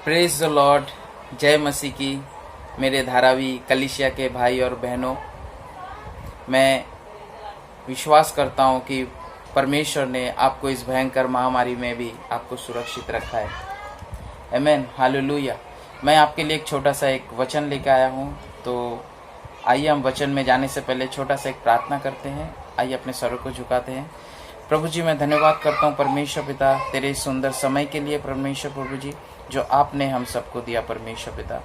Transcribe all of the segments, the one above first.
Praise the Lord. जय मसीह की। मेरे धारावी कलीसिया के भाई और बहनों, मैं विश्वास करता हूं कि परमेश्वर ने आपको इस भयंकर महामारी में भी आपको सुरक्षित रखा है। आमीन, हालेलुया। मैं आपके लिए एक छोटा सा एक वचन लेकर आया हूं। तो आइए हम वचन में जाने से पहले छोटा सा एक प्रार्थना करते हैं। आइए अपने सरों को झुकाते हैं। प्रभु जी, मैं धन्यवाद करता हूँ परमेश्वर पिता तेरे इस सुंदर समय के लिए। परमेश्वर प्रभु जी, जो आपने हम सबको दिया परमेश्वर पिता,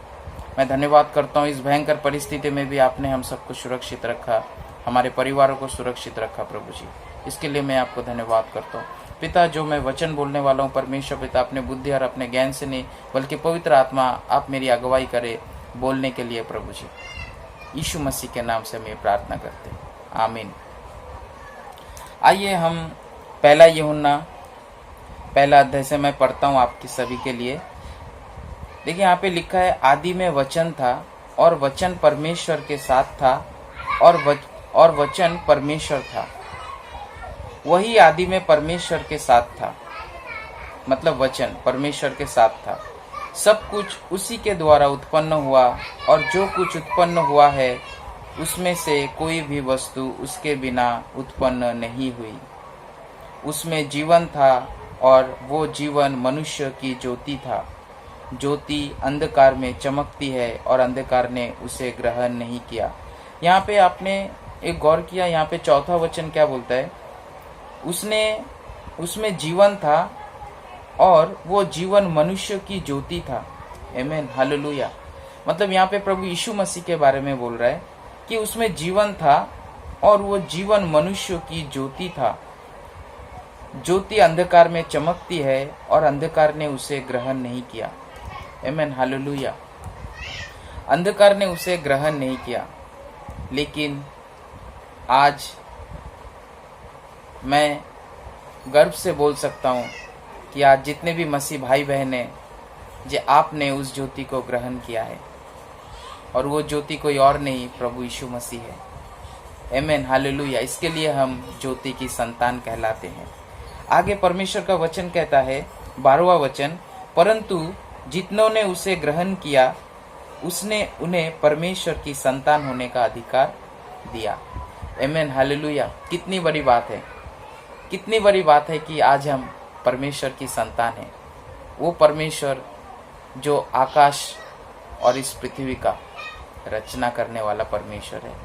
मैं धन्यवाद करता हूँ इस भयंकर परिस्थिति में भी आपने हम सबको सुरक्षित रखा, हमारे परिवारों को सुरक्षित रखा। प्रभु जी, इसके लिए मैं आपको धन्यवाद करता हूँ पिता। जो मैं वचन बोलने वाला हूँ परमेश्वर पिता, अपने बुद्धि और अपने ज्ञान से नहीं बल्कि पवित्र आत्मा आप मेरी अगुवाई करे बोलने के लिए। प्रभु जी, यीशु मसीह के नाम से मैं प्रार्थना करते हैं, आमीन। आइए हम पहला यूहन्ना पहला अध्याय से मैं पढ़ता हूँ आपकी सभी के लिए। देखिए यहाँ पे लिखा है, आदि में वचन था और वचन परमेश्वर के साथ था और वचन परमेश्वर था। वही आदि में परमेश्वर के साथ था, मतलब वचन परमेश्वर के साथ था। सब कुछ उसी के द्वारा उत्पन्न हुआ और जो कुछ उत्पन्न हुआ है उसमें से कोई भी वस्तु उसके बिना उत्पन्न नहीं हुई। उसमें जीवन था और वो जीवन मनुष्य की ज्योति था। ज्योति अंधकार में चमकती है और अंधकार ने उसे ग्रहण नहीं किया। यहाँ पे आपने एक गौर किया, यहाँ पे चौथा वचन क्या बोलता है? उसमें जीवन था और वो जीवन मनुष्य की ज्योति था। आमीन, हालेलुया। मतलब यहाँ पे प्रभु यीशु मसीह के बारे में बोल रहा है कि उसमें जीवन था और वो जीवन मनुष्य की ज्योति था। ज्योति अंधकार में चमकती है और अंधकार ने उसे ग्रहण नहीं किया। आमीन, हालेलुया। अंधकार ने उसे ग्रहण नहीं किया। लेकिन आज मैं गर्व से बोल सकता हूँ कि आज जितने भी मसीह भाई बहन हैं, जे आपने उस ज्योति को ग्रहण किया है और वो ज्योति कोई और नहीं, प्रभु यीशु मसीह है। आमीन, हालेलुया। इसके लिए हम ज्योति की संतान कहलाते हैं। आगे परमेश्वर का वचन कहता है, 12वां वचन, परंतु जितनों ने उसे ग्रहण किया उसने उन्हें परमेश्वर की संतान होने का अधिकार दिया। आमीन, हालेलुया। कितनी बड़ी बात है, कितनी बड़ी बात है कि आज हम परमेश्वर की संतान हैं। वो परमेश्वर जो आकाश और इस पृथ्वी का रचना करने वाला परमेश्वर है।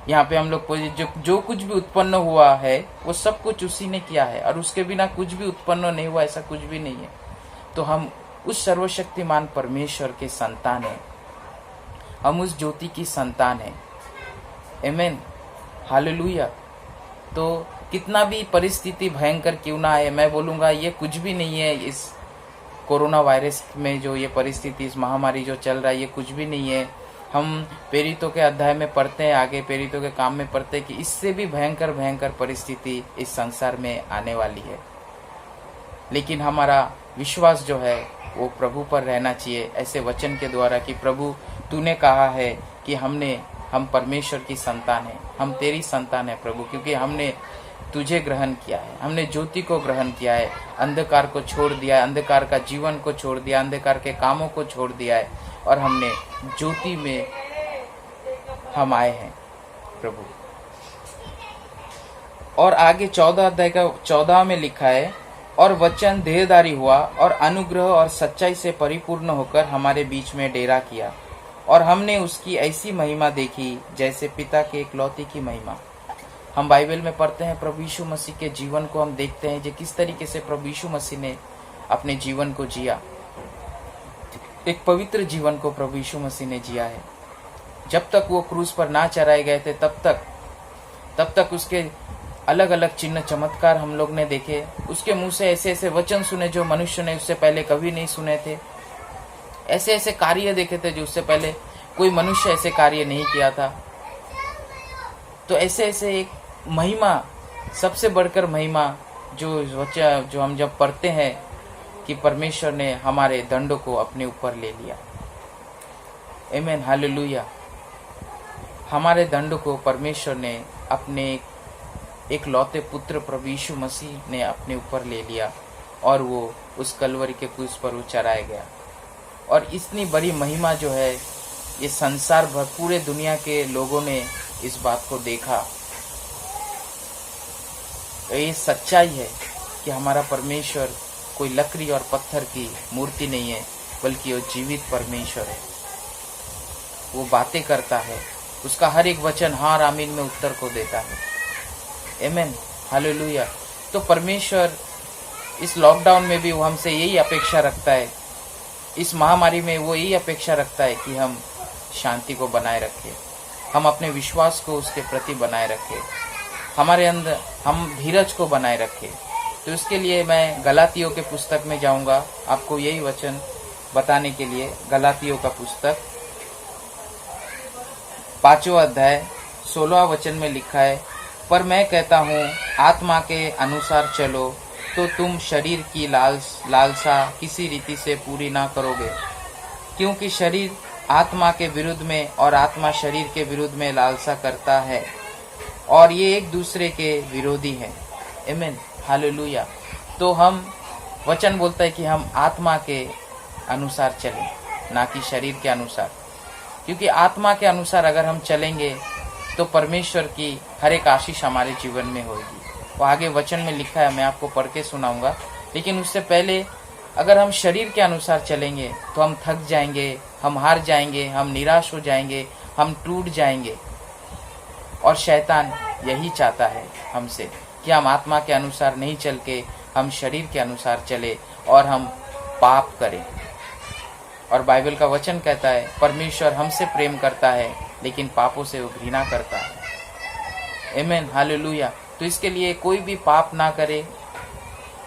यहाँ पे हम लोग जो कुछ भी उत्पन्न हुआ है वो सब कुछ उसी ने किया है और उसके बिना कुछ भी उत्पन्न नहीं हुआ, ऐसा कुछ भी नहीं है। तो हम उस सर्वशक्तिमान परमेश्वर के संतान हैं, हम उस ज्योति की संतान हैं। आमीन, हालेलुया। तो कितना भी परिस्थिति भयंकर क्यों ना आए, मैं बोलूँगा ये कुछ भी नहीं है। इस कोरोना वायरस में जो ये परिस्थिति, इस महामारी जो चल रहा है, ये कुछ भी नहीं है। हम प्रेरितों के अध्याय में पढ़ते हैं, आगे प्रेरितों के काम में पढ़ते हैं कि इससे भी भयंकर भयंकर परिस्थिति इस संसार में आने वाली है। लेकिन हमारा विश्वास जो है वो प्रभु पर रहना चाहिए, ऐसे वचन के द्वारा कि प्रभु तूने कहा है कि हम परमेश्वर की संतान हैं, हम तेरी संतान है प्रभु, क्योंकि हमने तुझे ग्रहण किया है, हमने ज्योति को ग्रहण किया है, अंधकार को छोड़ दिया है, अंधकार का जीवन को छोड़ दिया, अंधकार के कामों को छोड़ दिया है और हमने ज्योति में हम आए हैं प्रभु। और आगे 14 अध्याय का 14 में लिखा है, और वचन देहधारी हुआ और अनुग्रह और सच्चाई से परिपूर्ण होकर हमारे बीच में डेरा किया, और हमने उसकी ऐसी महिमा देखी जैसे पिता के इकलौते की महिमा। हम बाइबल में पढ़ते हैं प्रभु यीशु मसीह के जीवन को, हम देखते हैं जो किस तरीके से प्रभु यीशु मसीह ने अपने जीवन को जिया। एक पवित्र जीवन को प्रभु यीशु मसीह ने जिया है। जब तक वो क्रूस पर ना चढ़ाए गए थे तब तक उसके अलग अलग चिन्ह चमत्कार हम लोग ने देखे। उसके मुंह से ऐसे ऐसे वचन सुने जो मनुष्य ने उससे पहले कभी नहीं सुने थे। ऐसे ऐसे कार्य देखे थे जो उससे पहले कोई मनुष्य ऐसे कार्य नहीं किया था। तो ऐसे ऐसे एक महिमा, सबसे बढ़कर महिमा जो हम जब पढ़ते हैं कि परमेश्वर ने हमारे दंडों को अपने ऊपर ले लिया। आमीन, हालेलुया। हमारे दंडों को परमेश्वर ने अपने एक लौते पुत्र प्रभु यीशु मसीह ने अपने ऊपर ले लिया और वो उस कलवरी के क्रूस पर वो चढ़ाया गया। और इतनी बड़ी महिमा जो है ये संसार भर पूरे दुनिया के लोगों ने इस बात को देखा। ये सच्चाई है कि हमारा परमेश्वर कोई लकड़ी और पत्थर की मूर्ति नहीं है, बल्कि वो जीवित परमेश्वर है। वो बातें करता है, उसका हर एक वचन हाँ आमीन में उत्तर को देता है। आमीन, हालेलुया। तो परमेश्वर इस लॉकडाउन में भी वो हमसे यही अपेक्षा रखता है, इस महामारी में वो यही अपेक्षा रखता है कि हम शांति को बनाए रखें, हम अपने विश्वास को उसके प्रति बनाए रखें, हमारे अंदर हम धीरज को बनाए रखें। तो इसके लिए मैं गलातियों के पुस्तक में जाऊंगा, आपको यही वचन बताने के लिए। गलातियों का पुस्तक 5वां अध्याय 16वां वचन में लिखा है, पर मैं कहता हूँ आत्मा के अनुसार चलो तो तुम शरीर की लालसा किसी रीति से पूरी ना करोगे, क्योंकि शरीर आत्मा के विरुद्ध में और आत्मा शरीर के विरुद्ध में लालसा करता है, और ये एक दूसरे के विरोधी है। आमीन, हालेलुया। तो हम वचन बोलता है कि हम आत्मा के अनुसार चलें, ना कि शरीर के अनुसार, क्योंकि आत्मा के अनुसार अगर हम चलेंगे तो परमेश्वर की हर एक आशीष हमारे जीवन में होगी। वो आगे वचन में लिखा है, मैं आपको पढ़ के सुनाऊंगा। लेकिन उससे पहले अगर हम शरीर के अनुसार चलेंगे तो हम थक जाएंगे, हम हार जाएंगे, हम निराश हो जाएंगे, हम टूट जाएंगे। और शैतान यही चाहता है हमसे कि हम आत्मा के अनुसार नहीं चल के हम शरीर के अनुसार चले और हम पाप करें। और बाइबल का वचन कहता है परमेश्वर हमसे प्रेम करता है, लेकिन पापों से वो घृणा करता है। आमीन, हालेलुया। तो इसके लिए कोई भी पाप ना करे,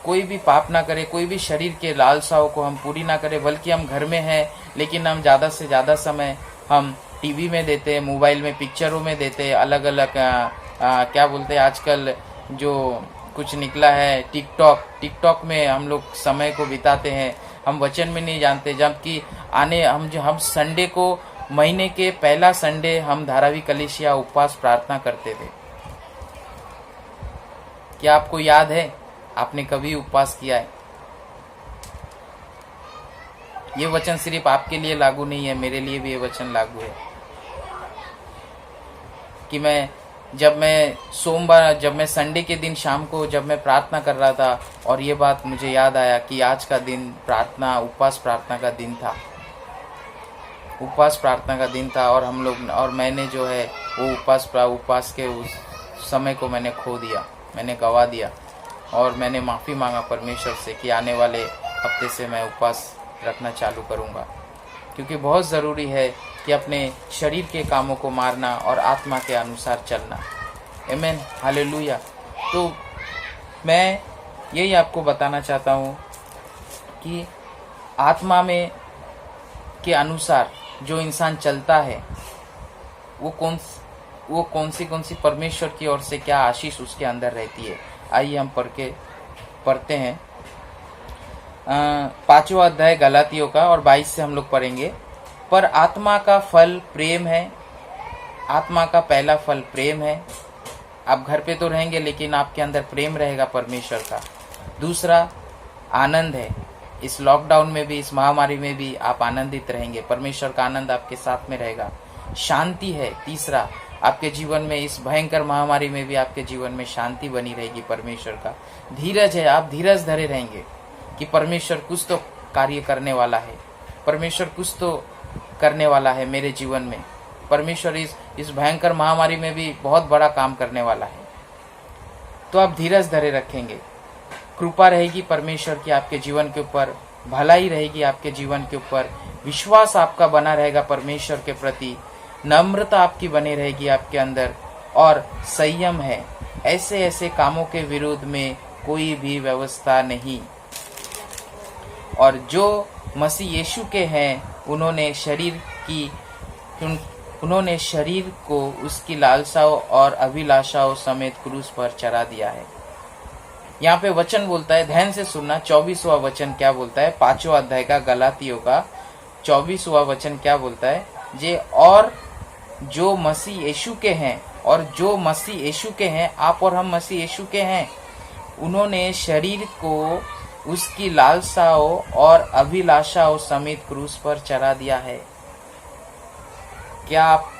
कोई भी पाप ना करे, कोई भी शरीर के लालसाओं को हम पूरी ना करें। बल्कि हम घर में हैं, लेकिन हम ज़्यादा से ज़्यादा समय हम टीवी में देते हैं, मोबाइल में, पिक्चरों में देते हैं, अलग अलग क्या बोलते हैं आजकल जो कुछ निकला है टिकटॉक में हम लोग समय को बिताते हैं। हम वचन में नहीं जानते, जबकि हम संडे को, महीने के पहला संडे हम धारावी कलीसिया उपवास प्रार्थना करते थे। क्या आपको याद है? आपने कभी उपवास किया है? ये वचन सिर्फ आपके लिए लागू नहीं है, मेरे लिए भी ये वचन लागू है कि जब मैं संडे के दिन शाम को जब मैं प्रार्थना कर रहा था, और ये बात मुझे याद आया कि आज का दिन उपवास प्रार्थना का दिन था। उपवास प्रार्थना का दिन था और मैंने जो है वो उपवास के उस समय को मैंने खो दिया, मैंने गवा दिया। और मैंने माफ़ी मांगा परमेश्वर से कि आने वाले हफ्ते से मैं उपवास रखना चालू करूँगा, क्योंकि बहुत ज़रूरी है कि अपने शरीर के कामों को मारना और आत्मा के अनुसार चलना। आमीन, हालेलुया। तो मैं यही आपको बताना चाहता हूँ कि आत्मा में के अनुसार जो इंसान चलता है वो कौन सी परमेश्वर की ओर से क्या आशीष उसके अंदर रहती है। आइए हम पढ़ते हैं 5वां अध्याय गलातियों का, और 22 से हम लोग पढ़ेंगे। पर आत्मा का फल प्रेम है। आत्मा का पहला फल प्रेम है। आप घर पे तो रहेंगे, लेकिन आपके अंदर प्रेम रहेगा परमेश्वर का। दूसरा आनंद है। इस लॉकडाउन में भी, इस महामारी में भी आप आनंदित रहेंगे, परमेश्वर का आनंद आपके साथ में रहेगा। शांति है। तीसरा, आपके जीवन में इस भयंकर महामारी में भी आपके जीवन में शांति बनी रहेगी परमेश्वर का। धीरज है। आप धीरज धरे रहेंगे कि परमेश्वर कुछ तो कार्य करने वाला है, परमेश्वर कुछ तो करने वाला है मेरे जीवन में। परमेश्वर इस भयंकर महामारी में भी बहुत बड़ा काम करने वाला है। तो आप धीरज धरे रखेंगे। कृपा रहेगी परमेश्वर की आपके जीवन के ऊपर, भलाई रहेगी आपके जीवन के ऊपर, विश्वास आपका बना रहेगा परमेश्वर के प्रति, नम्रता आपकी बनी रहेगी आपके अंदर, और संयम है। ऐसे कामों के विरुद्ध में कोई भी व्यवस्था नहीं। और जो मसीह यीशु के हैं उन्होंने शरीर को उसकी लालसाओं और अभिलाषाओं समेत क्रूस पर चढ़ा दिया है। यहाँ पे वचन बोलता है, ध्यान से सुनना, 24वां वचन क्या बोलता है, 5वां अध्याय का गलातियों का 24वां वचन क्या बोलता है, और जो मसीह यीशु के हैं, और जो मसीह यीशु के हैं, आप और हम मसीह यीशु के हैं, उन्होंने शरीर को उसकी लालसाओं और अभिलाषाओं समेत क्रूस पर चढ़ा दिया है। क्या आप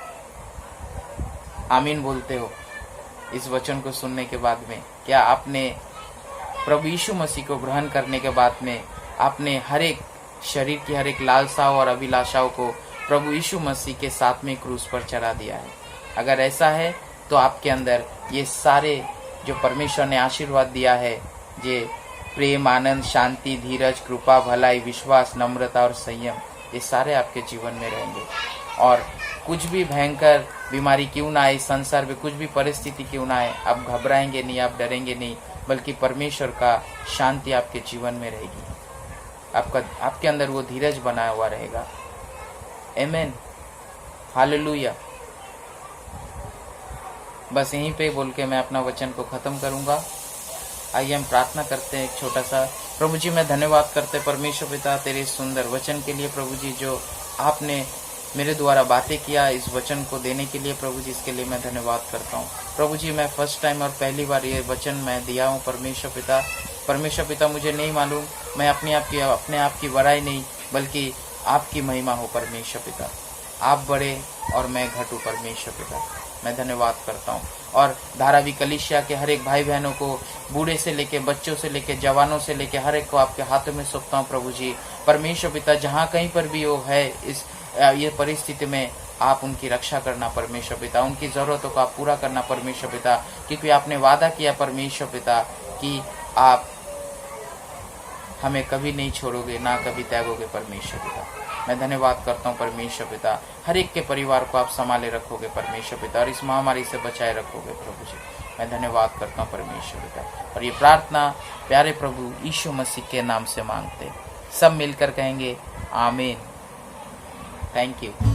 आमीन बोलते हो इस वचन को सुनने के बाद में? क्या आपने प्रभु यीशु मसीह को ग्रहण करने के बाद में आपने हर एक शरीर की हर एक लालसाओं और अभिलाषाओं को प्रभु यीशु मसीह के साथ में क्रूस पर चढ़ा दिया है? अगर ऐसा है तो आपके अंदर ये सारे जो परमेश्वर ने आशीर्वाद दिया है, ये प्रेम, आनंद, शांति, धीरज, कृपा, भलाई, विश्वास, नम्रता और संयम, ये सारे आपके जीवन में रहेंगे। और कुछ भी भयंकर बीमारी क्यों ना आए, संसार में कुछ भी परिस्थिति क्यों ना आए, आप घबराएंगे नहीं, आप डरेंगे नहीं, बल्कि परमेश्वर का शांति आपके जीवन में रहेगी। आपके अंदर वो धीरज बना हुआ रहेगा। आमीन, हालेलुया। बस यहीं पे बोल के मैं अपना वचन को खत्म करूंगा। आइए हम प्रार्थना करते हैं एक छोटा सा। प्रभु जी, मैं धन्यवाद करते परमेश्वर पिता तेरे सुंदर वचन के लिए प्रभु जी, जो आपने मेरे द्वारा बातें किया इस वचन को देने के लिए प्रभु जी, इसके लिए मैं धन्यवाद करता हूँ। प्रभु जी, मैं फर्स्ट टाइम और पहली बार ये वचन मैं दिया हूँ परमेश्वर पिता। परमेश्वर पिता, मुझे नहीं मालूम, मैं अपने आप की बड़ाई नहीं, बल्कि आपकी महिमा हो परमेश्वर पिता। आप बड़े और मैं घटू परमेश्वर पिता। मैं धन्यवाद करता हूँ। और धारावी कलीसिया के हर एक भाई बहनों को, बूढ़े से लेके बच्चों से लेके जवानों से लेके हर एक को आपके हाथों में सौंपता हूँ प्रभु जी। परमेश्वर पिता, जहाँ कहीं पर भी वो है इस ये परिस्थिति में, आप उनकी रक्षा करना परमेश्वर पिता, उनकी ज़रूरतों को आप पूरा करना परमेश्वर पिता, क्योंकि आपने वादा किया परमेश्वर पिता कि आप हमें कभी नहीं छोड़ोगे, ना कभी त्यागोगे परमेश्वर पिता। मैं धन्यवाद करता हूँ परमेश्वर पिता, हर एक के परिवार को आप संभाले रखोगे परमेश्वर पिता, और इस महामारी से बचाए रखोगे प्रभु जी। मैं धन्यवाद करता हूँ परमेश्वर पिता, और ये प्रार्थना प्यारे प्रभु यीशु मसीह के नाम से मांगते, सब मिलकर कहेंगे आमीन। Thank you.